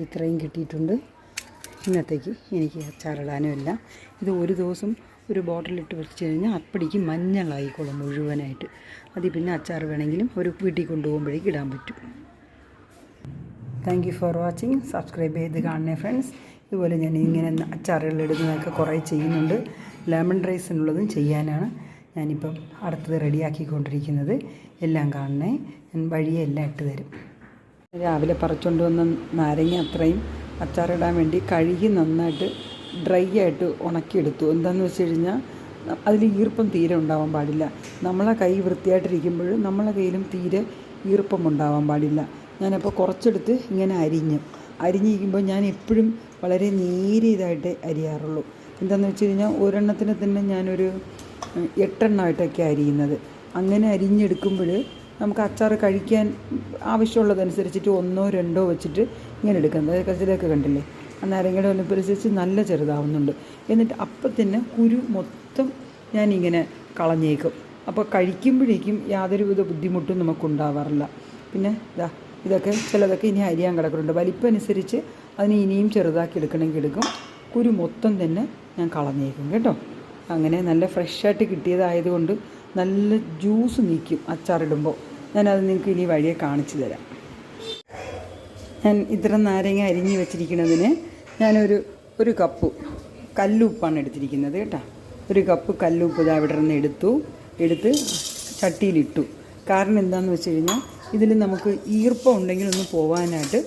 ഇത്രയും കിട്ടിയിട്ടുണ്ട്. ഇന്നത്തേക്ക് എനിക്ക് അച്ചാറിടാനുമില്ല. ഇത് ഒരു ദിവസം ഒരു ബോട്ടിലിട്ട് വെച്ച് കഴിഞ്ഞാൽ അപ്പടിക്ക് മഞ്ഞളായിക്കോളും മുഴുവനായിട്ട്. അതിൽ പിന്നെ അച്ചാർ വേണമെങ്കിലും ഒരു വീട്ടിൽ കൊണ്ടുപോകുമ്പോഴേക്ക് ഇടാൻ പറ്റും. Thank you for watching. Subscribe ചെയ്ത് കാണണേ ഫ്രണ്ട്സ്. ഇതുപോലെ ഞാൻ ഇങ്ങനെ അച്ചാറുകൾ ഇടുന്നതൊക്കെ കുറേ ചെയ്യുന്നുണ്ട്. ലെമൺ റൈസിനുള്ളതും ചെയ്യാനാണ് ഞാനിപ്പം അടുത്തത് റെഡിയാക്കിക്കൊണ്ടിരിക്കുന്നത്. എല്ലാം കാണണേ. ഞാൻ വഴിയെ എല്ലാം ഇട്ട് തരും. രാവിലെ പറിച്ചുകൊണ്ട് വന്ന നാരങ്ങ അത്രയും അച്ചാറിടാൻ വേണ്ടി കഴുകി നന്നായിട്ട് ഡ്രൈ ആയിട്ട് ഉണക്കിയെടുത്തു. എന്താണെന്ന് വെച്ച് കഴിഞ്ഞാൽ അതിൽ ഈർപ്പം തീരെ ഉണ്ടാവാൻ പാടില്ല. നമ്മളെ കൈ വൃത്തിയായിട്ടിരിക്കുമ്പോൾ നമ്മളെ കയ്യിലും തീരെ ഈർപ്പം ഉണ്ടാവാൻ പാടില്ല. ഞാനപ്പോൾ കുറച്ചെടുത്ത് ഇങ്ങനെ അരിഞ്ഞിരിക്കുമ്പോൾ ഞാൻ എപ്പോഴും വളരെ നേരിയതായിട്ട് അരിയാറുള്ളൂ. എന്താണെന്ന് വെച്ച് കഴിഞ്ഞാൽ ഒരെണ്ണത്തിന് തന്നെ ഞാനൊരു 8 എണ്ണമായിട്ടൊക്കെ അരിയുന്നത്. അങ്ങനെ അരിഞ്ഞെടുക്കുമ്പോൾ നമുക്ക് അച്ചാർ കഴിക്കാൻ ആവശ്യമുള്ളതനുസരിച്ചിട്ട് 1 or 2 വെച്ചിട്ട് ഇങ്ങനെ എടുക്കാം. അതായത് കച്ചിലൊക്കെ കണ്ടില്ലേ, ആ നാരങ്ങയുടെ ഒലിപ്പനുസരിച്ച് നല്ല ചെറുതാവുന്നുണ്ട്. എന്നിട്ട് അപ്പം തന്നെ കുരു മൊത്തം ഞാനിങ്ങനെ കളഞ്ഞേക്കും. അപ്പോൾ കഴിക്കുമ്പോഴേക്കും യാതൊരുവിധ ബുദ്ധിമുട്ടും നമുക്കുണ്ടാവാറില്ല. പിന്നെ ഇതൊക്കെ ചിലതൊക്കെ ഇനി അരിയാൻ കിടക്കുന്നുണ്ട്. വലിപ്പം അനുസരിച്ച് അതിന് ഇനിയും ചെറുതാക്കി എടുക്കണമെങ്കിൽ എടുക്കും. കുരു മൊത്തം തന്നെ ഞാൻ കളഞ്ഞേക്കും കേട്ടോ. അങ്ങനെ നല്ല ഫ്രഷായിട്ട് കിട്ടിയതായതുകൊണ്ട് നല്ല ജ്യൂസ് നീക്കും അച്ചാറിടുമ്പോൾ. ഞാനത് നിങ്ങൾക്ക് ഇനി വഴിയെ കാണിച്ചു തരാം. ഞാൻ ഇത്ര നാരങ്ങ അരിഞ്ഞ് വെച്ചിരിക്കുന്നതിന് ഞാനൊരു കപ്പ് കല്ലുപ്പാണ് എടുത്തിരിക്കുന്നത് കേട്ടോ. ഒരു കപ്പ് കല്ലുപ്പ് ഇവിടെ നിന്ന് എടുത്ത് ചട്ടിയിലിട്ടു. കാരണം എന്താണെന്ന് വെച്ച് കഴിഞ്ഞാൽ ഇതിൽ നമുക്ക് ഈർപ്പം ഉണ്ടെങ്കിൽ ഒന്ന് പോകാനായിട്ട്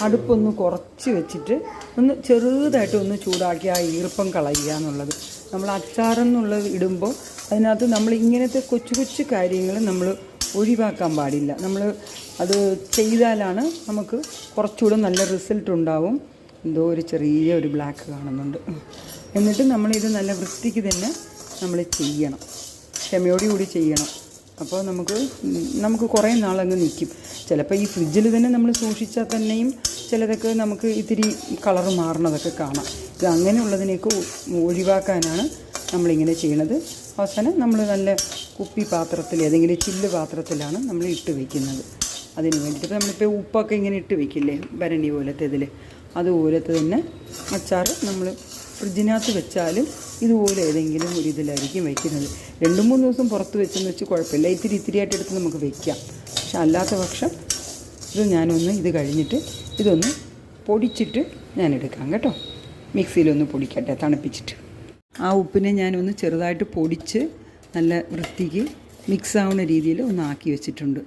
അടുപ്പൊന്ന് കുറച്ച് വെച്ചിട്ട് ഒന്ന് ചെറുതായിട്ട് ഒന്ന് ചൂടാക്കി ആ ഈർപ്പം കളയുക എന്നുള്ളത്. നമ്മൾ അച്ചാറെന്നുള്ളത് ഇടുമ്പോൾ അതിനകത്ത് നമ്മൾ ഇങ്ങനത്തെ കൊച്ചു കൊച്ചു കാര്യങ്ങൾ നമ്മൾ ഒഴിവാക്കാൻ പാടില്ല. നമ്മൾ അത് ചെയ്താലാണ് നമുക്ക് കുറച്ചുകൂടെ നല്ല റിസൾട്ട് ഉണ്ടാവും. എന്തോ ഒരു ചെറിയ ബ്ലാക്ക് കാണുന്നുണ്ട്. എന്നിട്ട് നമ്മളിത് നല്ല വൃത്തിക്ക് തന്നെ നമ്മൾ ചെയ്യണം, ക്ഷമയോടുകൂടി ചെയ്യണം. അപ്പോൾ നമുക്ക് കുറേ നാളങ്ങ് നിൽക്കും. ചിലപ്പോൾ ഈ ഫ്രിഡ്ജിൽ തന്നെ നമ്മൾ സൂക്ഷിച്ചാൽ തന്നെയും ചിലതൊക്കെ നമുക്ക് ഇത്തിരി കളറ് മാറണതൊക്കെ കാണാം. ഇത് അങ്ങനെയുള്ളതിനെയൊക്കെ ഒഴിവാക്കാനാണ് നമ്മളിങ്ങനെ ചെയ്യണത്. അവസാനം നമ്മൾ നല്ല കുപ്പി പാത്രത്തിൽ ഏതെങ്കിലും ചില്ല് പാത്രത്തിലാണ് നമ്മൾ ഇട്ട് വയ്ക്കുന്നത്. അതിന് വേണ്ടിയിട്ട് നമ്മളിപ്പോൾ ഉപ്പൊക്കെ ഇങ്ങനെ ഇട്ട് വയ്ക്കില്ലേ, ഭരണി പോലത്തെ ഇതിൽ, അതുപോലത്തെ തന്നെ അച്ചാർ നമ്മൾ ഫ്രിഡ്ജിനകത്ത് വെച്ചാലും ഇതുപോലെ ഏതെങ്കിലും ഒരു ഇതിലായിരിക്കും വയ്ക്കുന്നത്. 2-3 ദിവസം പുറത്ത് വെച്ചെന്ന് വെച്ച് കുഴപ്പമില്ല, ഇത്തിരിയായിട്ട് എടുത്ത് നമുക്ക് വയ്ക്കാം. പക്ഷെ അല്ലാത്ത പക്ഷം ഇത് കഴിഞ്ഞിട്ട് ഇതൊന്ന് പൊടിച്ചിട്ട് ഞാൻ എടുക്കാം കേട്ടോ. മിക്സിയിലൊന്ന് പൊടിക്കട്ടെ തണുപ്പിച്ചിട്ട്. ആ ഉപ്പിനെ ഞാനൊന്ന് ചെറുതായിട്ട് പൊടിച്ച് നല്ല വൃത്തിക്ക് മിക്സ് ആവുന്ന രീതിയിൽ ഒന്ന് ആക്കി വെച്ചിട്ടുണ്ട്.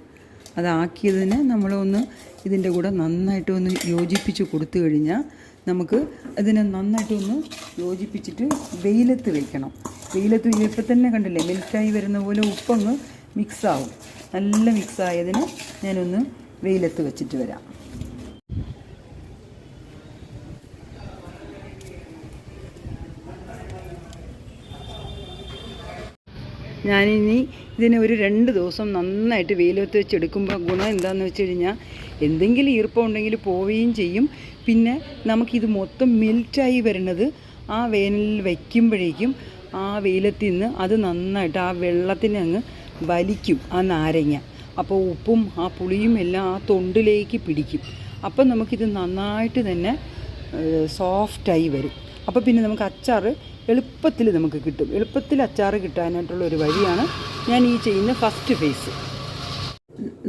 അതാക്കിയതിന് നമ്മളൊന്ന് ഇതിൻ്റെ കൂടെ നന്നായിട്ടൊന്ന് യോജിപ്പിച്ച് കൊടുത്തു കഴിഞ്ഞാൽ നമുക്ക് അതിനെ നന്നായിട്ടൊന്ന് യോജിപ്പിച്ചിട്ട് വെയിലത്ത് വെക്കണം. വെയിലത്ത് ഇപ്പം തന്നെ കണ്ടില്ലേ മെൽറ്റായി വരുന്ന പോലെ ഉപ്പങ്ങ് മിക്സാവും. നല്ല മിക്സായതിന് ഞാനൊന്ന് വെയിലത്ത് വെച്ചിട്ട് വരാം. ഞാനിനി ഇതിനെ ഒരു 2 ദിവസം നന്നായിട്ട് വെയിലത്ത് വെച്ചെടുക്കുമ്പോൾ ഗുണം എന്താണെന്ന് വെച്ച് കഴിഞ്ഞാൽ എന്തെങ്കിലും ഈർപ്പം ഉണ്ടെങ്കിൽ പോവുകയും ചെയ്യും. പിന്നെ നമുക്കിത് മൊത്തം മെൽറ്റായി വരുന്നത് ആ വേനലിൽ വയ്ക്കുമ്പോഴേക്കും ആ വെയിലത്തിൽ നിന്ന് അത് നന്നായിട്ട് ആ വെള്ളത്തിനെ അങ്ങ് വലിക്കും ആ നാരങ്ങ. അപ്പോൾ ഉപ്പും ആ പുളിയും എല്ലാം ആ തൊണ്ടിലേക്ക് പിടിക്കും. അപ്പം നമുക്കിത് നന്നായിട്ട് തന്നെ സോഫ്റ്റായി വരും. അപ്പോൾ പിന്നെ നമുക്ക് അച്ചാർ എളുപ്പത്തിൽ നമുക്ക് കിട്ടും. എളുപ്പത്തിൽ അച്ചാർ കിട്ടാനായിട്ടുള്ള ഒരു വഴിയാണ് ഞാൻ ഈ ചെയ്യുന്ന ഫസ്റ്റ് ഫേസ്.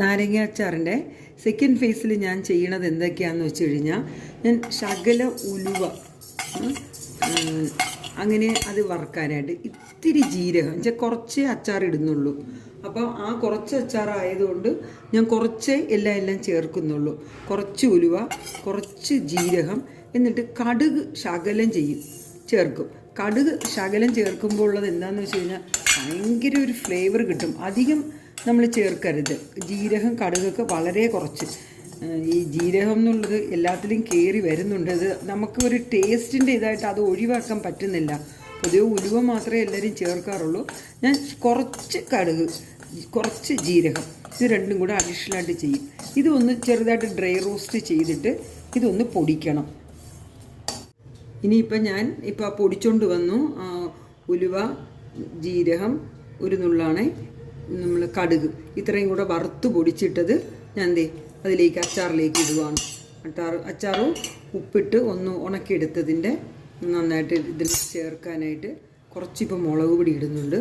നാരങ്ങ അച്ചാറിൻ്റെ സെക്കൻഡ് ഫേസിൽ ഞാൻ ചെയ്യണത് എന്തൊക്കെയാണെന്ന് വെച്ച് കഴിഞ്ഞാൽ ഞാൻ ശകല ഉലുവ അങ്ങനെ അത് വറുക്കാനായിട്ട് ഇത്തിരി ജീരകം കുറച്ചേ അച്ചാർ ഇടുന്നുള്ളൂ. അപ്പോൾ ആ കുറച്ച് അച്ചാറായതുകൊണ്ട് ഞാൻ കുറച്ചേ എല്ലാം ചേർക്കുന്നുള്ളൂ. കുറച്ച് ഉലുവ, കുറച്ച് ജീരകം, എന്നിട്ട് കടുക് ശകലം ചേർക്കും. കടുക് ശകലം ചേർക്കുമ്പോൾ ഉള്ളത് എന്താണെന്ന് വെച്ച് കഴിഞ്ഞാൽ ഭയങ്കര ഒരു ഫ്ലേവർ കിട്ടും. അധികം നമ്മൾ ചേർക്കരുത്. ജീരകം കടുകൊക്കെ വളരെ കുറച്ച്. ഈ ജീരകം എന്നുള്ളത് എല്ലാത്തിലും കയറി വരുന്നുണ്ട്. അത് നമുക്ക് ഒരു ടേസ്റ്റിൻ്റെ ഇതായിട്ട് അത് ഒഴിവാക്കാൻ പറ്റുന്നില്ല. പൊതുവെ ഉലുവ മാത്രമേ എല്ലാവരും ചേർക്കാറുള്ളൂ. ഞാൻ കുറച്ച് കടുക്, കുറച്ച് ജീരകം, ഇത് രണ്ടും കൂടെ അഡീഷണലായിട്ട് ചെയ്യും. ഇതൊന്ന് ചെറുതായിട്ട് ഡ്രൈ റോസ്റ്റ് ചെയ്തിട്ട് ഇതൊന്ന് പൊടിക്കണം. ഇനിയിപ്പോൾ ഞാൻ പൊടിച്ചുകൊണ്ട് വന്നു. ഉലുവ, ജീരകം, ഒരു നുള്ളാണ് കടുക്, ഇത്രയും കൂടെ വറുത്ത് പൊടിച്ചിട്ടത് ഞാൻ അതിലേക്ക് അച്ചാറിലേക്ക് ഇടുവാണ്. അച്ചാറും ഉപ്പിട്ട് ഒന്ന് ഉണക്കിയെടുത്തതിൻ്റെ നന്നായിട്ട് ഇതിൽ ചേർക്കാനായിട്ട് കുറച്ചിപ്പോൾ മുളക് പൊടി ഇടുന്നുണ്ട്.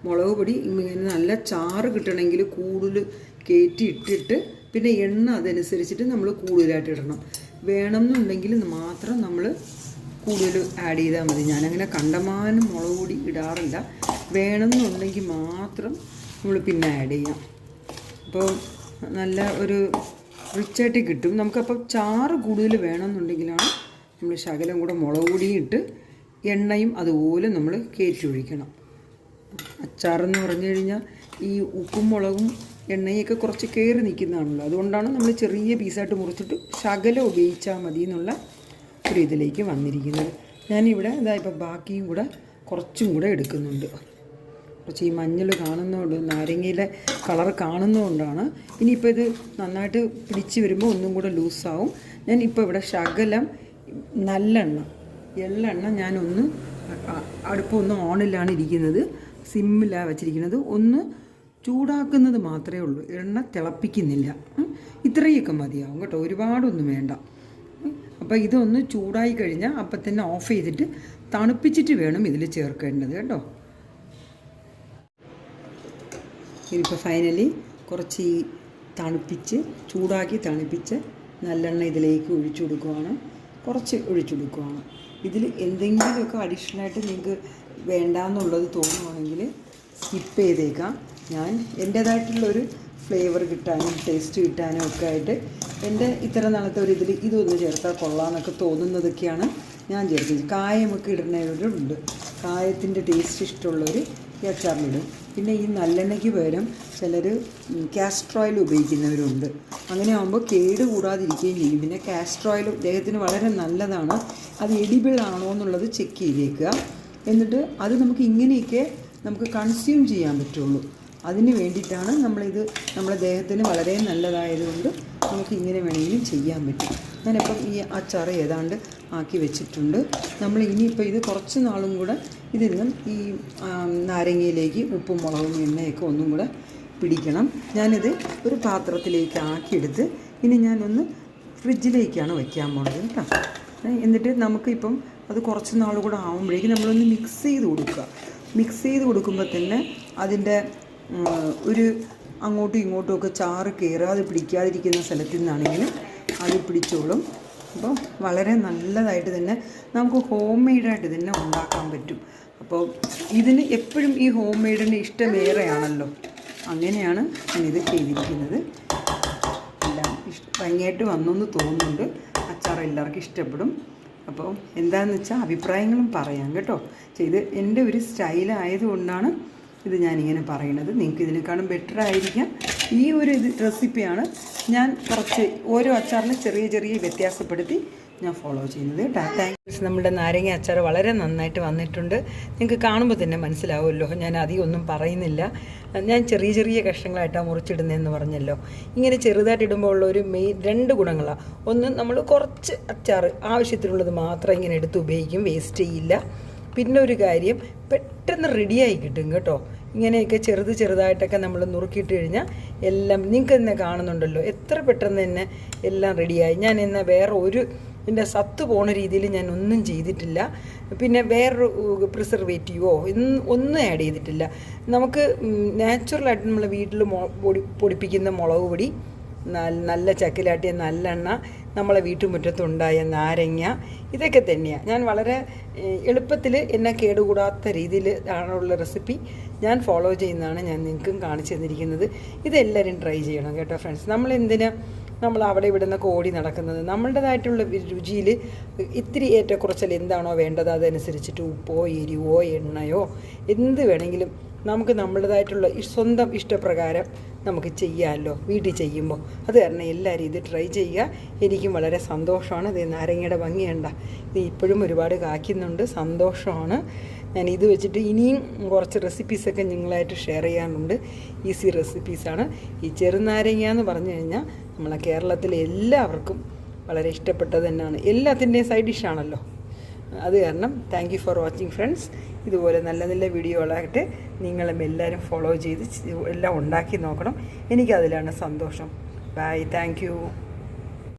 മുളക് പൊടി ഇങ്ങനെ നല്ല ചാറ് കിട്ടണമെങ്കിൽ കൂടുതൽ കയറ്റി ഇട്ടിട്ട് പിന്നെ എണ്ണ അതനുസരിച്ചിട്ട് നമ്മൾ കൂടുതലായിട്ട് ഇടണം. വേണമെന്നുണ്ടെങ്കിൽ മാത്രം നമ്മൾ കൂടുതൽ ആഡ് ചെയ്താൽ മതി. ഞാനങ്ങനെ കണ്ടമാനം മുളക് പൊടി ഇടാറില്ല. വേണമെന്നുണ്ടെങ്കിൽ മാത്രം നമ്മൾ പിന്നെ ആഡ് ചെയ്യാം. അപ്പോൾ നല്ല ഒരു റിച്ചായിട്ട് കിട്ടും. നമുക്കപ്പോൾ ചാറ് കൂടുതൽ വേണമെന്നുണ്ടെങ്കിലാണ് നമ്മൾ ശകലം കൂടെ മുളക് പൊടിയും ഇട്ട് എണ്ണയും അതുപോലെ നമ്മൾ കയറ്റി ഒഴിക്കണം. അച്ചാറെന്ന് പറഞ്ഞു കഴിഞ്ഞാൽ ഈ ഉപ്പും മുളകും എണ്ണയൊക്കെ കുറച്ച് കയറി നിൽക്കുന്നതാണല്ലോ. അതുകൊണ്ടാണ് നമ്മൾ ചെറിയ പീസായിട്ട് മുറിച്ചിട്ട് ശകലം ഉപയോഗിച്ചാൽ മതി എന്നുള്ള ഒരു ഇതിലേക്ക് വന്നിരിക്കുന്നത്. ഞാനിവിടെ ഇപ്പോൾ ബാക്കിയും കൂടെ കുറച്ചും കൂടെ എടുക്കുന്നുണ്ട്. കുറച്ച് ഈ മഞ്ഞൾ കാണുന്നതുകൊണ്ട്, നാരങ്ങയിലെ കളർ കാണുന്നതുകൊണ്ടാണ്. ഇനിയിപ്പോൾ ഇത് നന്നായിട്ട് പിടിച്ച് വരുമ്പോൾ ഒന്നും കൂടെ ലൂസാവും. ഞാനിപ്പോൾ ഇവിടെ ശകലം നല്ലെണ്ണ, എള്ളെണ്ണ ഞാനൊന്ന് അടുപ്പൊന്ന് ഓണിലാണ് ഇരിക്കുന്നത്, സിമ്മിലാണ് വെച്ചിരിക്കുന്നത്. ഒന്ന് ചൂടാക്കുന്നത് മാത്രമേ ഉള്ളൂ, എണ്ണ തിളപ്പിക്കുന്നില്ല. ഇത്രയൊക്കെ മതിയാവും കേട്ടോ, ഒരുപാടൊന്നും വേണ്ട. അപ്പോൾ ഇതൊന്ന് ചൂടായി കഴിഞ്ഞാൽ അപ്പം തന്നെ ഓഫ് ചെയ്തിട്ട് തണുപ്പിച്ചിട്ട് വേണം ഇതിൽ ചേർക്കേണ്ടത് കേട്ടോ. ഇനിയിപ്പോൾ ഫൈനലി കുറച്ച് ഈ ചൂടാക്കി തണുപ്പിച്ച് നല്ലെണ്ണ ഇതിലേക്ക് ഒഴിച്ചു കൊടുക്കുവാണ്. കുറച്ച് ഒഴിച്ചു കൊടുക്കുവാണ്. ഇതിൽ എന്തെങ്കിലുമൊക്കെ അഡീഷണലായിട്ട് നിങ്ങൾക്ക് വേണ്ടാന്നുള്ളത് തോന്നുവാണെങ്കിൽ സ്കിപ്പ് ചെയ്തേക്കാം. ഞാൻ എൻ്റേതായിട്ടുള്ളൊരു ഫ്ലേവർ കിട്ടാനും ടേസ്റ്റ് കിട്ടാനും ഒക്കെ ആയിട്ട് എൻ്റെ ഇത്ര നാളത്തെ ഒരു ഇതിൽ ഇതൊന്ന് ചേർത്താൽ കൊള്ളാമെന്നൊക്കെ തോന്നുന്നതൊക്കെയാണ് ഞാൻ ചേർത്തത്. കായമൊക്കെ ഇടുന്നവരുണ്ട്, കായത്തിൻ്റെ ടേസ്റ്റ് ഇഷ്ടമുള്ളവർ ഈ അച്ചാറിലിടും. പിന്നെ ഈ നല്ലെണ്ണയ്ക്ക് പകരം ചിലർ കാസ്റ്റർ ഓയിൽ ഉപയോഗിക്കുന്നവരുണ്ട്. അങ്ങനെ ആകുമ്പോൾ കേട് കൂടാതിരിക്കുകയും ചെയ്യും. പിന്നെ കാസ്റ്റർ ഓയിൽ ദേഹത്തിന് വളരെ നല്ലതാണ്. അത് എഡിബിൾ ആണോ എന്നുള്ളത് ചെക്ക് ചെയ്തേക്കുക. എന്നിട്ട് അത് നമുക്ക് ഇങ്ങനെയൊക്കെ നമുക്ക് കൺസ്യൂം ചെയ്യാൻ പറ്റുള്ളൂ. അതിന് വേണ്ടിയിട്ടാണ് നമ്മളിത്, നമ്മുടെ ദേഹത്തിന് വളരെ നല്ലതായതുകൊണ്ട് നമുക്ക് ഇങ്ങനെ വേണമെങ്കിലും ചെയ്യാൻ പറ്റും. ഞാനിപ്പം ഈ അച്ചാർ ഏതാണ്ട് ആക്കി വെച്ചിട്ടുണ്ട്. നമ്മൾ ഇനിയിപ്പോൾ ഇത് കുറച്ച് നാളും കൂടെ ഇതിൽ നിന്നും ഈ നാരങ്ങയിലേക്ക് ഉപ്പും മുളകും എണ്ണയൊക്കെ ഒന്നും കൂടെ പിടിക്കണം. ഞാനിത് ഒരു പാത്രത്തിലേക്ക് ആക്കിയെടുത്ത് ഇനി ഞാനൊന്ന് ഫ്രിഡ്ജിലേക്കാണ് വയ്ക്കാൻ പോണത് കേട്ടോ. എന്നിട്ട് നമുക്കിപ്പം അത് കുറച്ച് നാൾ കൂടെ ആകുമ്പോഴേക്കും നമ്മളൊന്ന് മിക്സ് ചെയ്ത് കൊടുക്കുക. മിക്സ് ചെയ്ത് കൊടുക്കുമ്പോൾ തന്നെ അതിൻ്റെ ഒരു അങ്ങോട്ടും ഇങ്ങോട്ടും ഒക്കെ ചാറ് കയറാതെ പിടിക്കാതിരിക്കുന്ന സ്ഥലത്തു നിന്നാണെങ്കിലും അത് പിടിച്ചോളും. അപ്പോൾ വളരെ നല്ലതായിട്ട് തന്നെ നമുക്ക് ഹോം മെയ്ഡായിട്ട് തന്നെ ഉണ്ടാക്കാൻ പറ്റും. അപ്പോൾ ഇതിന് എപ്പോഴും ഈ ഹോം മെയ്ഡിൻ്റെ ഇഷ്ടമേറെയാണല്ലോ, അങ്ങനെയാണ് ഞാനിത് ചെയ്തിരിക്കുന്നത്. എല്ലാം ഭംഗിയായിട്ട് വന്നെന്ന് തോന്നുന്നുണ്ട്. അച്ചാർ എല്ലാവർക്കും ഇഷ്ടപ്പെടും. അപ്പോൾ എന്താണെന്ന് വെച്ചാൽ അഭിപ്രായങ്ങളും പറയാം കേട്ടോ. ചെയ്ത് എൻ്റെ ഒരു സ്റ്റൈലായതുകൊണ്ടാണ് ഇത് ഞാനിങ്ങനെ പറയണത്. നിങ്ങൾക്ക് ഇതിനേക്കാളും ബെറ്റർ ആയിരിക്കാം. ഈ ഒരു റെസിപ്പിയാണ് ഞാൻ കുറച്ച് ഓരോ അച്ചാറിനും ചെറിയ ചെറിയ വ്യത്യാസപ്പെടുത്തി ഞാൻ ഫോളോ ചെയ്യുന്നത് കേട്ടോ. താങ്ക്സ്. നമ്മുടെ നാരങ്ങ അച്ചാർ വളരെ നന്നായിട്ട് വന്നിട്ടുണ്ട്. നിങ്ങൾക്ക് കാണുമ്പോൾ തന്നെ മനസ്സിലാവുമല്ലോ, ഞാൻ അധികം ഒന്നും പറയുന്നില്ല. ഞാൻ ചെറിയ ചെറിയ കഷ്ണങ്ങളായിട്ടാണ് മുറിച്ചിടുന്നതെന്ന് പറഞ്ഞല്ലോ. ഇങ്ങനെ ചെറുതായിട്ട് ഇടുമ്പോൾ ഉള്ള ഒരു രണ്ട് ഗുണങ്ങളാണ്. ഒന്ന്, നമ്മൾ കുറച്ച് അച്ചാർ ആവശ്യത്തിനുള്ളത് മാത്രം ഇങ്ങനെ എടുത്ത് ഉപയോഗിക്കും, വേസ്റ്റ് ചെയ്യില്ല. പിന്നെ ഒരു കാര്യം, പെട്ടെന്ന് റെഡിയായി കിട്ടും കേട്ടോ. ഇങ്ങനെയൊക്കെ ചെറുതായിട്ടൊക്കെ നമ്മൾ നുറുക്കിയിട്ട് കഴിഞ്ഞാൽ എല്ലാം നിങ്ങൾക്ക് തന്നെ കാണുന്നുണ്ടല്ലോ, എത്ര പെട്ടെന്ന് തന്നെ എല്ലാം റെഡിയായി. ഞാൻ എന്നാൽ വേറെ ഒരു ഇതിൻ്റെ സത്ത് പോണ രീതിയിൽ ഞാൻ ഒന്നും ചെയ്തിട്ടില്ല. പിന്നെ വേറൊരു പ്രിസർവേറ്റീവോ ഒന്നും ആഡ് ചെയ്തിട്ടില്ല. നമുക്ക് നാച്ചുറലായിട്ട് നമ്മൾ വീട്ടിൽ പൊടിപ്പിക്കുന്ന മുളക് പൊടി, നല്ല ചക്കിലാട്ടിയ നല്ലെണ്ണ, നമ്മളെ വീട്ടുമുറ്റത്തുണ്ടായ നാരങ്ങ, ഇതൊക്കെ തന്നെയാണ്. ഞാൻ വളരെ എളുപ്പത്തിൽ എന്നെ കേടുകൂടാത്ത രീതിയിൽ ആണുള്ള റെസിപ്പി ഞാൻ ഫോളോ ചെയ്യുന്നതാണ് ഞാൻ നിങ്ങൾക്കും കാണിച്ചു തന്നിരിക്കുന്നത്. ഇതെല്ലാവരും ട്രൈ ചെയ്യണം കേട്ടോ ഫ്രണ്ട്സ്. നമ്മൾ അവിടെ ഇവിടെ നിന്നൊക്കെ ഓടി നടക്കുന്നത്, നമ്മളുടേതായിട്ടുള്ള രുചിയിൽ ഇത്തിരി ഏറ്റക്കുറച്ചിൽ എന്താണോ വേണ്ടത് അതനുസരിച്ചിട്ട് ഉപ്പോ എരിവോ എണ്ണയോ എന്ത് വേണമെങ്കിലും നമുക്ക് നമ്മളുടേതായിട്ടുള്ള സ്വന്തം ഇഷ്ടപ്രകാരം നമുക്ക് ചെയ്യാമല്ലോ വീട്ടിൽ ചെയ്യുമ്പോൾ. അത് കാരണം എല്ലാവരും ഇത് ട്രൈ ചെയ്യുക. എനിക്കും വളരെ സന്തോഷമാണ്. ഇത് നാരങ്ങയുടെ ഭംഗിയുണ്ട, ഇത് ഇപ്പോഴും ഒരുപാട് കായ്ക്കുന്നുണ്ട്, സന്തോഷമാണ്. ഞാൻ ഇത് വെച്ചിട്ട് ഇനിയും കുറച്ച് റെസിപ്പീസൊക്കെ നിങ്ങളായിട്ട് ഷെയർ ചെയ്യാനുണ്ട്. ഈസി റെസിപ്പീസാണ്. ഈ ചെറുനാരങ്ങ എന്ന് പറഞ്ഞു കഴിഞ്ഞാൽ നമ്മളെ കേരളത്തിലെ എല്ലാവർക്കും വളരെ ഇഷ്ടപ്പെട്ടത് തന്നെയാണ്. എല്ലാത്തിൻ്റെയും സൈഡ് ഡിഷാണല്ലോ. അത് കാരണം thank you for watching friends. ഇതുപോലെ നല്ല നല്ല വീഡിയോകളായിട്ട് നിങ്ങളും എല്ലാവരും ഫോളോ ചെയ്ത് എല്ലാം ഉണ്ടാക്കി നോക്കണം. എനിക്കതിലാണ് സന്തോഷം. Bye, thank U.